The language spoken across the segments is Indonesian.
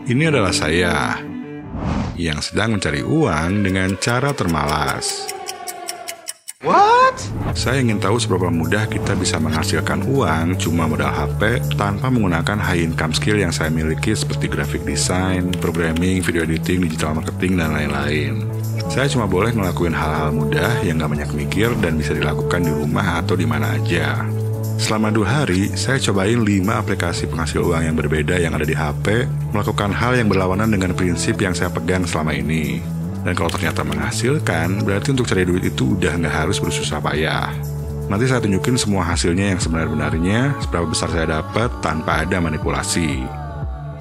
Ini adalah saya yang sedang mencari uang dengan cara termalas. What? Saya ingin tahu seberapa mudah kita bisa menghasilkan uang cuma modal HP tanpa menggunakan high income skill yang saya miliki seperti graphic design, programming, video editing, digital marketing, dan lain-lain. Saya cuma boleh ngelakuin hal-hal mudah yang gak banyak mikir dan bisa dilakukan di rumah atau di mana aja. Selama 2 hari, saya cobain 5 aplikasi penghasil uang yang berbeda yang ada di HP, melakukan hal yang berlawanan dengan prinsip yang saya pegang selama ini. Dan kalau ternyata menghasilkan, berarti untuk cari duit itu udah nggak harus bersusah payah. Nanti saya tunjukin semua hasilnya yang sebenar-benarnya, seberapa besar saya dapat tanpa ada manipulasi.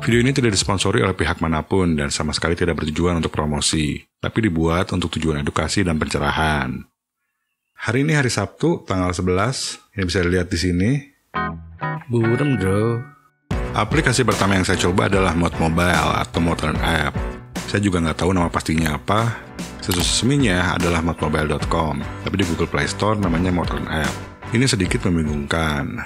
Video ini tidak disponsori oleh pihak manapun dan sama sekali tidak bertujuan untuk promosi, tapi dibuat untuk tujuan edukasi dan pencerahan. Hari ini hari Sabtu, tanggal 11, yang bisa dilihat di sini. Burem, bro. Aplikasi pertama yang saya coba adalah Mod Mobile atau Modern App. Saya juga nggak tahu nama pastinya apa. Situs resminya adalah modmobile.com, tapi di Google Play Store namanya Modern App. Ini sedikit membingungkan.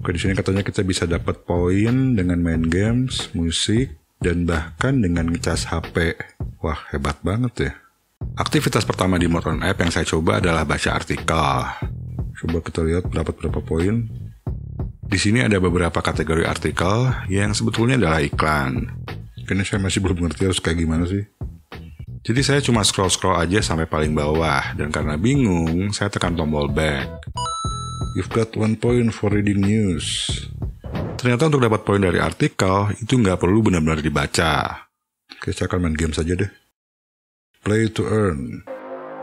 Oke, di sini katanya kita bisa dapat poin dengan main games, musik, dan bahkan dengan ngecas HP. Wah, hebat banget ya. Aktivitas pertama di Modern App yang saya coba adalah baca artikel. Coba kita lihat dapat berapa poin. Di sini ada beberapa kategori artikel yang sebetulnya adalah iklan. Kayaknya saya masih belum ngerti harus kayak gimana sih. Jadi saya cuma scroll-scroll aja sampai paling bawah. Dan karena bingung, saya tekan tombol back. You've got 1 point for reading news. Ternyata untuk dapat poin dari artikel, itu nggak perlu benar-benar dibaca. Oke, saya akan main game saja deh. Play to earn.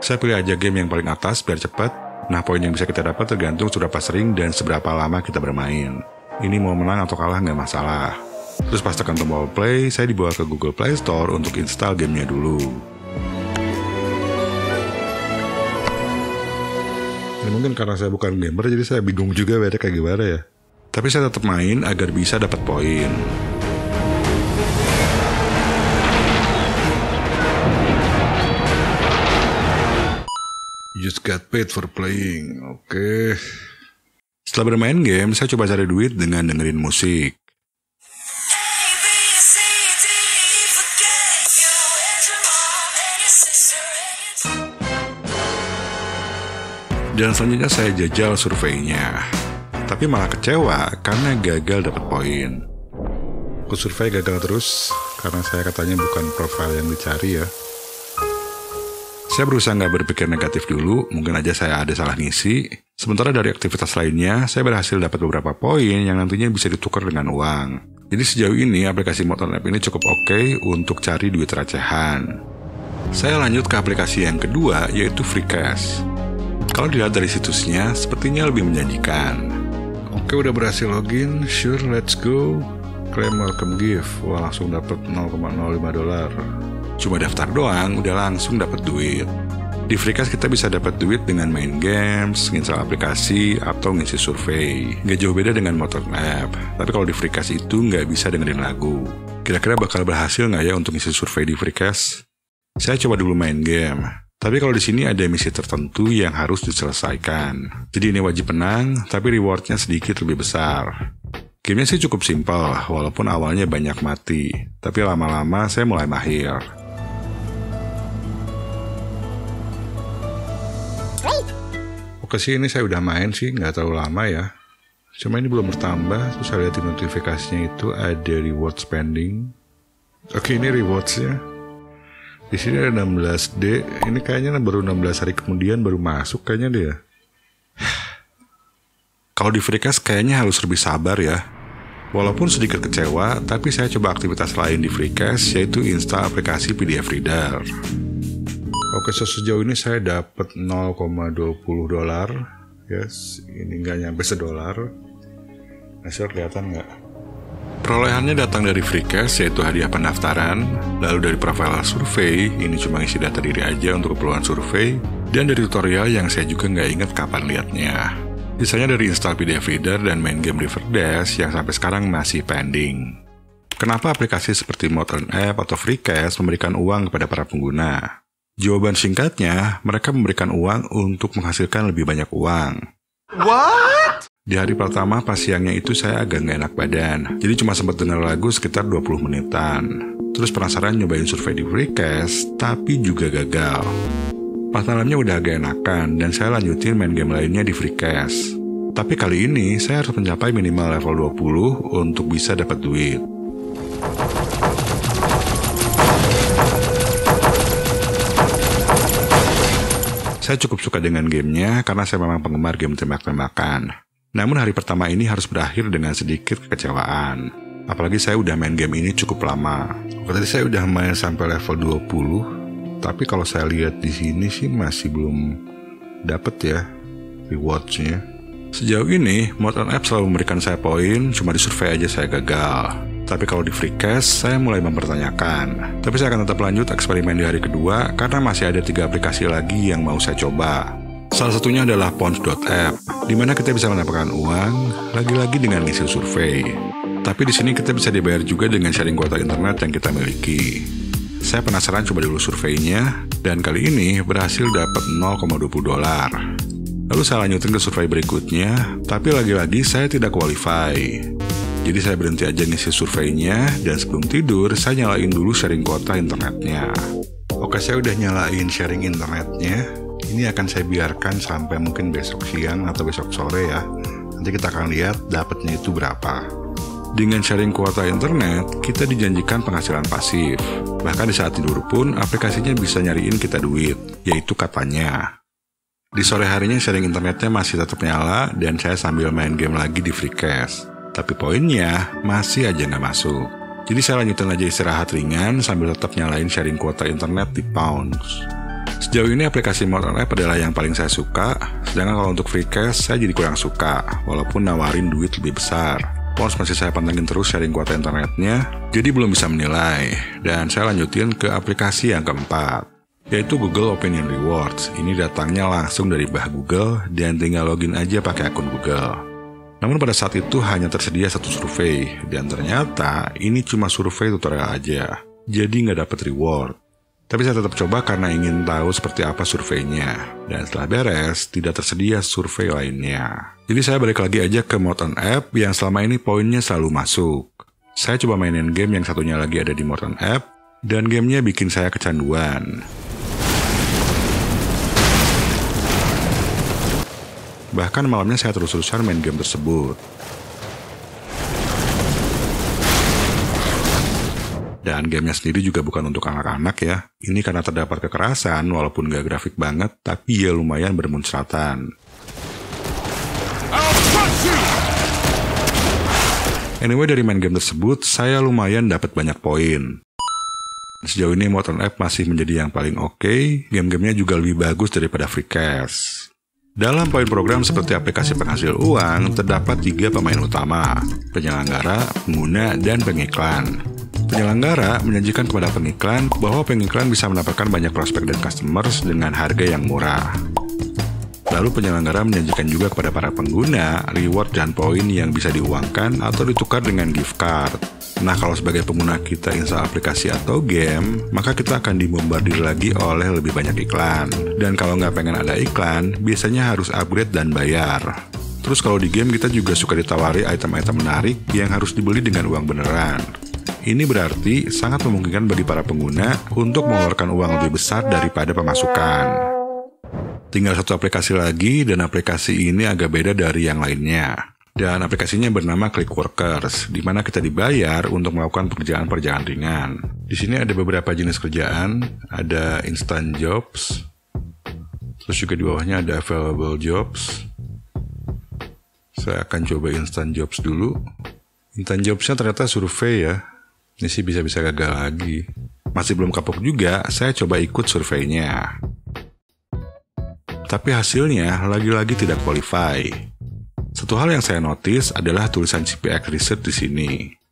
Saya pilih aja game yang paling atas biar cepat. Nah, poin yang bisa kita dapat tergantung seberapa sering dan seberapa lama kita bermain. Ini mau menang atau kalah nggak masalah. Terus pas tekan tombol play, saya dibawa ke Google Play Store untuk install gamenya dulu. Ya, mungkin karena saya bukan gamer, jadi saya bingung juga beda kayak gimana ya. Tapi saya tetap main agar bisa dapat poin. You just got paid for playing. Oke. Setelah bermain game, saya coba cari duit dengan dengerin musik. Dan selanjutnya saya jajal surveinya. Tapi malah kecewa karena gagal dapat poin. Aku survei gagal terus karena saya katanya bukan profil yang dicari ya. Saya berusaha nggak berpikir negatif dulu, mungkin aja saya ada salah ngisi. Sementara dari aktivitas lainnya, saya berhasil dapat beberapa poin yang nantinya bisa ditukar dengan uang. Jadi sejauh ini aplikasi Modern App ini cukup oke untuk cari duit recehan. Saya lanjut ke aplikasi yang kedua, yaitu Freecash. Kalau dilihat dari situsnya, sepertinya lebih menjanjikan. Oke, udah berhasil login, sure, let's go. Claim welcome gift, wah langsung dapat 0,05 dolar. Cuma daftar doang, udah langsung dapat duit. Di Freecash kita bisa dapat duit dengan main games, install aplikasi, atau ngisi survei. Nggak jauh beda dengan Modern App, tapi kalau di Freecash itu nggak bisa dengerin lagu. Kira-kira bakal berhasil nggak ya untuk ngisi survei di Freecash? Saya coba dulu main game. Tapi kalau di sini ada misi tertentu yang harus diselesaikan. Jadi ini wajib menang, tapi rewardnya sedikit lebih besar. Gamenya sih cukup simpel, walaupun awalnya banyak mati. Tapi lama-lama saya mulai mahir. Oke sih, ini saya udah main sih, nggak terlalu lama ya. Cuma ini belum bertambah, terus saya lihat di notifikasinya itu ada reward spending. Oke, ini rewardsnya. Di sini ada 16D, ini kayaknya baru 16 hari kemudian baru masuk kayaknya dia. Kalau di Freecash kayaknya harus lebih sabar ya. Walaupun sedikit kecewa, tapi saya coba aktivitas lain di Freecash, yaitu install aplikasi PDF Reader. Oke, so sejauh ini saya dapat 0,20 dolar. Yes, ini nggak nyampe $1. Hasil kelihatan nggak? Perolehannya datang dari Freecash, yaitu hadiah pendaftaran, lalu dari profile survei, ini cuma isi data diri aja untuk keperluan survei, dan dari tutorial yang saya juga nggak ingat kapan liatnya. Sisanya dari install PDF Reader dan main game Riverdash yang sampai sekarang masih pending. Kenapa aplikasi seperti Modern App atau Freecash memberikan uang kepada para pengguna? Jawaban singkatnya, mereka memberikan uang untuk menghasilkan lebih banyak uang. What? Di hari pertama pas siangnya itu saya agak nggak enak badan, jadi cuma sempat dengar lagu sekitar 20 menitan. Terus penasaran nyobain survei di Freecast, tapi juga gagal. Pas malamnya udah agak enakan, dan saya lanjutin main game lainnya di Freecast. Tapi kali ini saya harus mencapai minimal level 20 untuk bisa dapat duit. Saya cukup suka dengan gamenya karena saya memang penggemar game tembak-tembakan. Namun hari pertama ini harus berakhir dengan sedikit kekecewaan. Apalagi saya udah main game ini cukup lama. Tadi saya udah main sampai level 20, tapi kalau saya lihat di sini sih masih belum dapet ya rewards-nya. Sejauh ini, Mod on App selalu memberikan saya poin, cuma di survei aja saya gagal. Tapi kalau di Freecast, saya mulai mempertanyakan. Tapi saya akan tetap lanjut eksperimen di hari kedua, karena masih ada 3 aplikasi lagi yang mau saya coba. Salah satunya adalah Pawns.app, di mana kita bisa mendapatkan uang, lagi-lagi dengan ngisi survei. Tapi di sini kita bisa dibayar juga dengan sharing kuota internet yang kita miliki. Saya penasaran coba dulu surveinya, dan kali ini berhasil dapat $0,20. Lalu saya lanjutin ke survei berikutnya, tapi lagi-lagi saya tidak qualify. Jadi saya berhenti aja ngisi surveinya, dan sebelum tidur, saya nyalain dulu sharing kuota internetnya. Oke, saya udah nyalain sharing internetnya. Ini akan saya biarkan sampai mungkin besok siang atau besok sore ya. Nanti kita akan lihat dapatnya itu berapa. Dengan sharing kuota internet, kita dijanjikan penghasilan pasif. Bahkan di saat tidur pun, aplikasinya bisa nyariin kita duit, yaitu katanya. Di sore harinya sharing internetnya masih tetap nyala, dan saya sambil main game lagi di Freecast. Tapi poinnya masih aja nggak masuk. Jadi saya lanjutin aja istirahat ringan sambil tetap nyalain sharing kuota internet di Pawns. Sejauh ini aplikasi Mod on App adalah yang paling saya suka, sedangkan kalau untuk Freecast saya jadi kurang suka, walaupun nawarin duit lebih besar. Pawns masih saya pantengin terus sharing kuota internetnya, jadi belum bisa menilai. Dan saya lanjutin ke aplikasi yang keempat, yaitu Google Opinion Rewards. Ini datangnya langsung dari bah Google dan tinggal login aja pakai akun Google. Namun pada saat itu hanya tersedia 1 survei, dan ternyata ini cuma survei tutorial aja, jadi nggak dapat reward. Tapi saya tetap coba karena ingin tahu seperti apa surveinya, dan setelah beres, tidak tersedia survei lainnya. Jadi saya balik lagi aja ke Mod on App yang selama ini poinnya selalu masuk. Saya coba mainin game yang satunya lagi ada di Mod on App, dan gamenya bikin saya kecanduan. Bahkan malamnya saya terus-terusan main game tersebut. Dan gamenya sendiri juga bukan untuk anak-anak ya. Ini karena terdapat kekerasan, walaupun gak grafik banget, tapi ya lumayan bermuncratan. Anyway, dari main game tersebut, saya lumayan dapat banyak poin. Sejauh ini Mod on App masih menjadi yang paling oke, game-gamenya juga lebih bagus daripada Freecast. Dalam poin program seperti aplikasi penghasil uang, terdapat 3 pemain utama, penyelenggara, pengguna, dan pengiklan. Penyelenggara menjanjikan kepada pengiklan bahwa pengiklan bisa mendapatkan banyak prospek dan customers dengan harga yang murah. Lalu penyelenggara menjanjikan juga kepada para pengguna reward dan poin yang bisa diuangkan atau ditukar dengan gift card. Nah, kalau sebagai pengguna kita install aplikasi atau game, maka kita akan dibombardir lagi oleh lebih banyak iklan. Dan kalau nggak pengen ada iklan, biasanya harus upgrade dan bayar. Terus kalau di game kita juga suka ditawari item-item menarik yang harus dibeli dengan uang beneran. Ini berarti sangat memungkinkan bagi para pengguna untuk mengeluarkan uang lebih besar daripada pemasukan. Tinggal 1 aplikasi lagi, dan aplikasi ini agak beda dari yang lainnya. Dan aplikasinya bernama Clickworkers, di mana kita dibayar untuk melakukan pekerjaan-pekerjaan ringan. Di sini ada beberapa jenis kerjaan, ada instant jobs, terus juga di bawahnya ada available jobs. Saya akan coba instant jobs dulu. Instant jobsnya ternyata survei ya. Ini sih bisa-bisa gagal lagi. Masih belum kapok juga, saya coba ikut surveinya. Tapi hasilnya lagi-lagi tidak qualify. Satu hal yang saya notice adalah tulisan CPX Research di sini.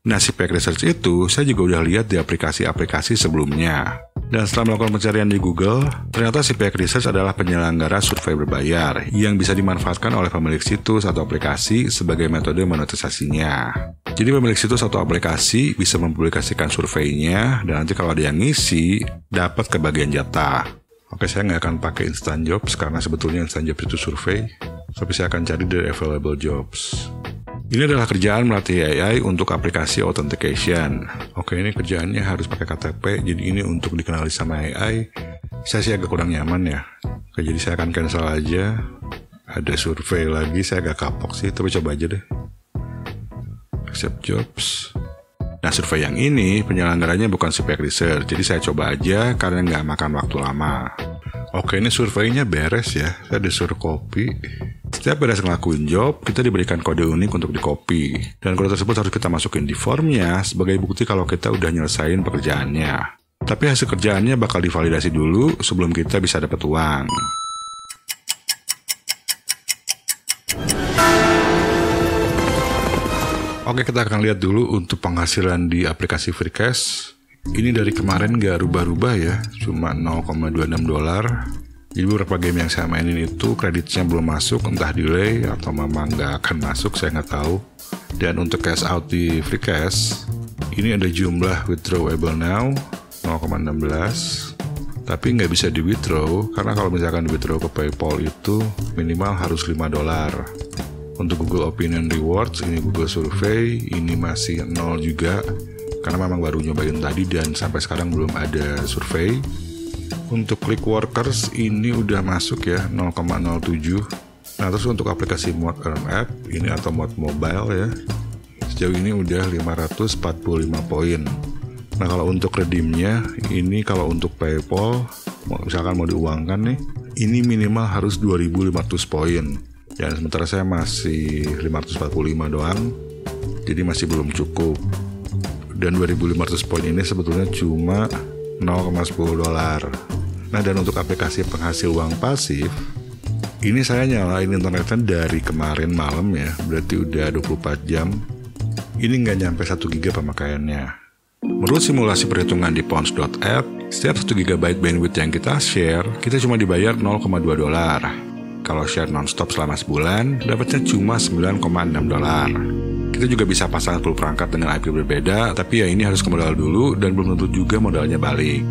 Nah, CPX Research itu saya juga udah lihat di aplikasi-aplikasi sebelumnya. Dan setelah melakukan pencarian di Google, ternyata CPX Research adalah penyelenggara survei berbayar yang bisa dimanfaatkan oleh pemilik situs atau aplikasi sebagai metode monetisasinya. Jadi pemilik situs atau aplikasi bisa mempublikasikan surveinya, dan nanti kalau ada yang ngisi, dapat kebagian jatah. Oke, saya nggak akan pakai instant jobs karena sebetulnya instant jobs itu survei. Tapi saya akan cari dari available jobs. Ini adalah kerjaan melatih AI untuk aplikasi authentication. Oke, ini kerjaannya harus pakai KTP, jadi ini untuk dikenali sama AI. Saya sih agak kurang nyaman ya. Oke, jadi saya akan cancel aja. Ada survei lagi, saya agak kapok sih, tapi coba aja deh. Accept jobs. Nah, survei yang ini penyelenggaranya bukan Sipak Research, jadi saya coba aja karena nggak makan waktu lama. Oke, ini surveinya beres ya. Saya disuruh copy. Setiap beres ngelakuin job, kita diberikan kode unik untuk di-copy. Dan kode tersebut harus kita masukin di formnya sebagai bukti kalau kita udah nyelesain pekerjaannya. Tapi hasil kerjaannya bakal divalidasi dulu sebelum kita bisa dapat uang. Oke, kita akan lihat dulu untuk penghasilan di aplikasi Freecash. Ini dari kemarin gak rubah-rubah ya, cuma $0.26. Jadi beberapa game yang saya mainin itu kreditnya belum masuk, entah delay atau memang nggak akan masuk, saya nggak tahu. Dan untuk cash out di Freecash, ini ada jumlah withdrawable now 0,16, tapi nggak bisa di withdraw karena kalau misalkan di withdraw ke PayPal itu minimal harus $5. Untuk Google Opinion Rewards, ini Google Survey, ini masih 0 juga karena memang baru nyobain tadi dan sampai sekarang belum ada survei. Untuk Click Workers ini udah masuk ya 0,07. Nah, terus untuk aplikasi Mode Earn App ini atau mode mobile ya, sejauh ini udah 545 poin. Nah, kalau untuk redeemnya ini kalau untuk PayPal misalkan mau diuangkan nih, ini minimal harus 2.500 poin. Dan sementara saya masih 545 doang, jadi masih belum cukup. Dan 2.500 poin ini sebetulnya cuma $0,10. Nah, dan untuk aplikasi penghasil uang pasif, ini saya nyalain internetnya dari kemarin malam ya, berarti udah 24 jam. Ini nggak nyampe 1 GB pemakaiannya. Menurut simulasi perhitungan di Pons.app, setiap 1 GB bandwidth yang kita share, kita cuma dibayar $0,2. Kalau share non-stop selama sebulan, dapatnya cuma $9,6. Kita juga bisa pasang full perangkat dengan IP berbeda, tapi ya ini harus ke modal dulu dan belum tentu juga modalnya balik.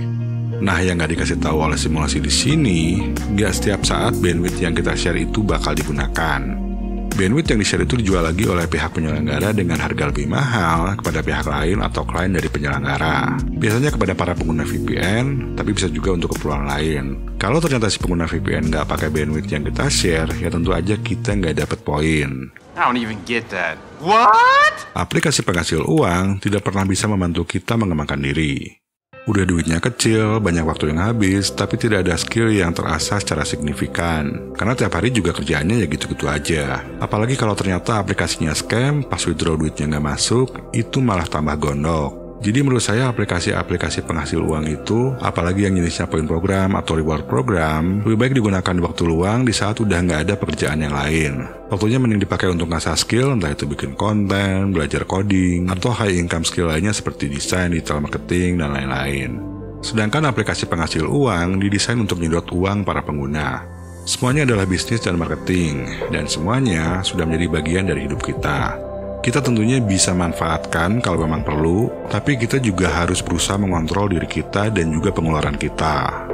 Nah, yang nggak dikasih tahu oleh simulasi di sini, nggak setiap saat bandwidth yang kita share itu bakal digunakan. Bandwidth yang di-share itu dijual lagi oleh pihak penyelenggara dengan harga lebih mahal kepada pihak lain atau klien dari penyelenggara. Biasanya kepada para pengguna VPN, tapi bisa juga untuk keperluan lain. Kalau ternyata si pengguna VPN nggak pakai bandwidth yang kita share, ya tentu aja kita nggak dapat poin. I don't even get that. What? Aplikasi penghasil uang tidak pernah bisa membantu kita mengembangkan diri. Udah duitnya kecil, banyak waktu yang habis, tapi tidak ada skill yang terasah secara signifikan. Karena tiap hari juga kerjaannya ya gitu-gitu aja. Apalagi kalau ternyata aplikasinya scam, pas withdraw duitnya nggak masuk, itu malah tambah gondok. Jadi menurut saya aplikasi-aplikasi penghasil uang itu, apalagi yang jenisnya poin program atau reward program, lebih baik digunakan di waktu luang di saat udah nggak ada pekerjaan yang lain. Waktunya mending dipakai untuk ngasah skill, entah itu bikin konten, belajar coding, atau high income skill lainnya seperti desain, digital marketing, dan lain-lain. Sedangkan aplikasi penghasil uang didesain untuk menyedot uang para pengguna. Semuanya adalah bisnis dan marketing, dan semuanya sudah menjadi bagian dari hidup kita. Kita tentunya bisa manfaatkan kalau memang perlu, tapi kita juga harus berusaha mengontrol diri kita dan juga pengeluaran kita.